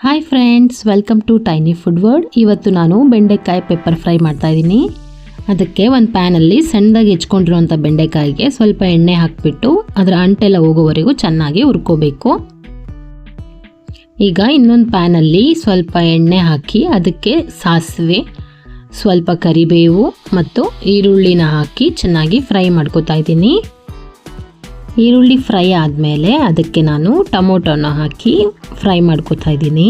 Hi friends, welcome to tiny food world. ಇವತ್ತು ನಾನು ಬೆಂಡೆಕಾಯಿ ಪೆಪ್ಪರ್ ಫ್ರೈ ಮಾಡ್ತಾ ಇದ್ದೀನಿ. ಅದಕ್ಕೆ ಒಂದು ಪ್ಯಾನಲ್ಲಿ ಸಣ್ಣದಾಗಿ ಹೆಚ್ಕೊಂಡಿರುವಂಥ ಬೆಂಡೆಕಾಯಿಗೆ ಸ್ವಲ್ಪ ಎಣ್ಣೆ ಹಾಕಿಬಿಟ್ಟು ಅದರ ಅಂಟೆಲ್ಲ ಹೋಗೋವರೆಗೂ ಚೆನ್ನಾಗಿ ಹುರ್ಕೋಬೇಕು. ಈಗ ಇನ್ನೊಂದು ಪ್ಯಾನಲ್ಲಿ ಸ್ವಲ್ಪ ಎಣ್ಣೆ ಹಾಕಿ ಅದಕ್ಕೆ ಸಾಸಿವೆ, ಸ್ವಲ್ಪ ಕರಿಬೇವು ಮತ್ತು ಈರುಳ್ಳಿನ ಹಾಕಿ ಚೆನ್ನಾಗಿ ಫ್ರೈ ಮಾಡ್ಕೋತಾ ಇದ್ದೀನಿ. ಈರುಳ್ಳಿ ಫ್ರೈ ಆದಮೇಲೆ ಅದಕ್ಕೆ ನಾನು ಟೊಮೊಟೊನ ಹಾಕಿ ಫ್ರೈ ಮಾಡ್ಕೋತಾ ಇದ್ದೀನಿ.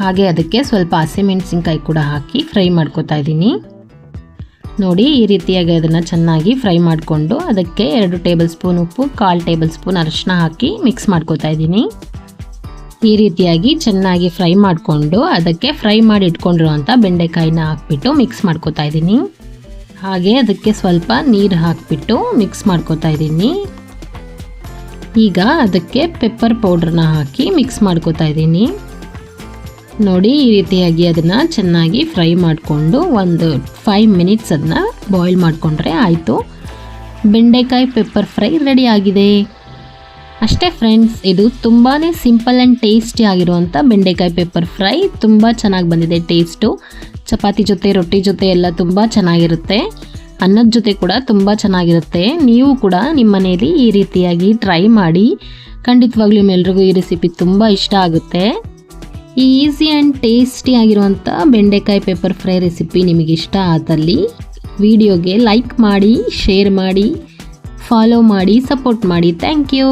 ಹಾಗೆ ಅದಕ್ಕೆ ಸ್ವಲ್ಪ ಹಸಿಮೆಣಸಿನ್ಕಾಯಿ ಕೂಡ ಹಾಕಿ ಫ್ರೈ ಮಾಡ್ಕೋತಾ ಇದ್ದೀನಿ. ನೋಡಿ, ಈ ರೀತಿಯಾಗಿ ಅದನ್ನು ಚೆನ್ನಾಗಿ ಫ್ರೈ ಮಾಡಿಕೊಂಡು ಅದಕ್ಕೆ 2 ಟೇಬಲ್ ಸ್ಪೂನ್ ಉಪ್ಪು, 1/4 ಟೇಬಲ್ ಸ್ಪೂನ್ ಅರಿಶಿನ ಹಾಕಿ ಮಿಕ್ಸ್ ಮಾಡ್ಕೋತಾ ಇದ್ದೀನಿ. ಈ ರೀತಿಯಾಗಿ ಚೆನ್ನಾಗಿ ಫ್ರೈ ಮಾಡಿಕೊಂಡು ಅದಕ್ಕೆ ಫ್ರೈ ಮಾಡಿ ಇಟ್ಕೊಂಡಿರುವಂಥ ಬೆಂಡೆಕಾಯಿನ ಹಾಕ್ಬಿಟ್ಟು ಮಿಕ್ಸ್ ಮಾಡ್ಕೋತಾ ಇದ್ದೀನಿ. ಹಾಗೆ ಅದಕ್ಕೆ ಸ್ವಲ್ಪ ನೀರು ಹಾಕಿಬಿಟ್ಟು ಮಿಕ್ಸ್ ಮಾಡ್ಕೋತಾ ಇದ್ದೀನಿ. ಈಗ ಅದಕ್ಕೆ ಪೆಪ್ಪರ್ ಪೌಡ್ರನ್ನ ಹಾಕಿ ಮಿಕ್ಸ್ ಮಾಡ್ಕೋತಾ ಇದ್ದೀನಿ. ನೋಡಿ, ಈ ರೀತಿಯಾಗಿ ಅದನ್ನು ಚೆನ್ನಾಗಿ ಫ್ರೈ ಮಾಡಿಕೊಂಡು ಒಂದು 5 ಮಿನಿಟ್ಸ್ ಅದನ್ನ ಬಾಯ್ಲ್ ಮಾಡಿಕೊಂಡ್ರೆ ಆಯಿತು. ಬೆಂಡೆಕಾಯಿ ಪೆಪ್ಪರ್ ಫ್ರೈ ರೆಡಿ ಆಗಿದೆ. ಅಷ್ಟೇ ಫ್ರೆಂಡ್ಸ್, ಇದು ತುಂಬಾ ಸಿಂಪಲ್ ಆ್ಯಂಡ್ ಟೇಸ್ಟಿ ಆಗಿರುವಂಥ ಬೆಂಡೆಕಾಯಿ ಪೆಪ್ಪರ್ ಫ್ರೈ. ತುಂಬ ಚೆನ್ನಾಗಿ ಬಂದಿದೆ ಟೇಸ್ಟು. ಚಪಾತಿ ಜೊತೆ, ರೊಟ್ಟಿ ಜೊತೆ ಎಲ್ಲ ತುಂಬ ಚೆನ್ನಾಗಿರುತ್ತೆ. ಅನ್ನದ ಜೊತೆ ಕೂಡ ತುಂಬ ಚೆನ್ನಾಗಿರುತ್ತೆ. ನೀವು ಕೂಡ ನಿಮ್ಮ ಮನೆಯಲ್ಲಿ ಈ ರೀತಿಯಾಗಿ ಟ್ರೈ ಮಾಡಿ. ಖಂಡಿತವಾಗ್ಲೂ ನಿಮ್ಮೆಲ್ರಿಗೂ ಈ ರೆಸಿಪಿ ತುಂಬ ಇಷ್ಟ ಆಗುತ್ತೆ. ಈ ಈಸಿ ಆ್ಯಂಡ್ ಟೇಸ್ಟಿ ಆಗಿರುವಂಥ ಬೆಂಡೆಕಾಯಿ ಪೆಪ್ಪರ್ ಫ್ರೈ ರೆಸಿಪಿ ನಿಮಗೆ ಇಷ್ಟ ಆದಲ್ಲಿ ವಿಡಿಯೋಗೆ ಲೈಕ್ ಮಾಡಿ, ಶೇರ್ ಮಾಡಿ, ಫಾಲೋ ಮಾಡಿ, ಸಪೋರ್ಟ್ ಮಾಡಿ. Thank you.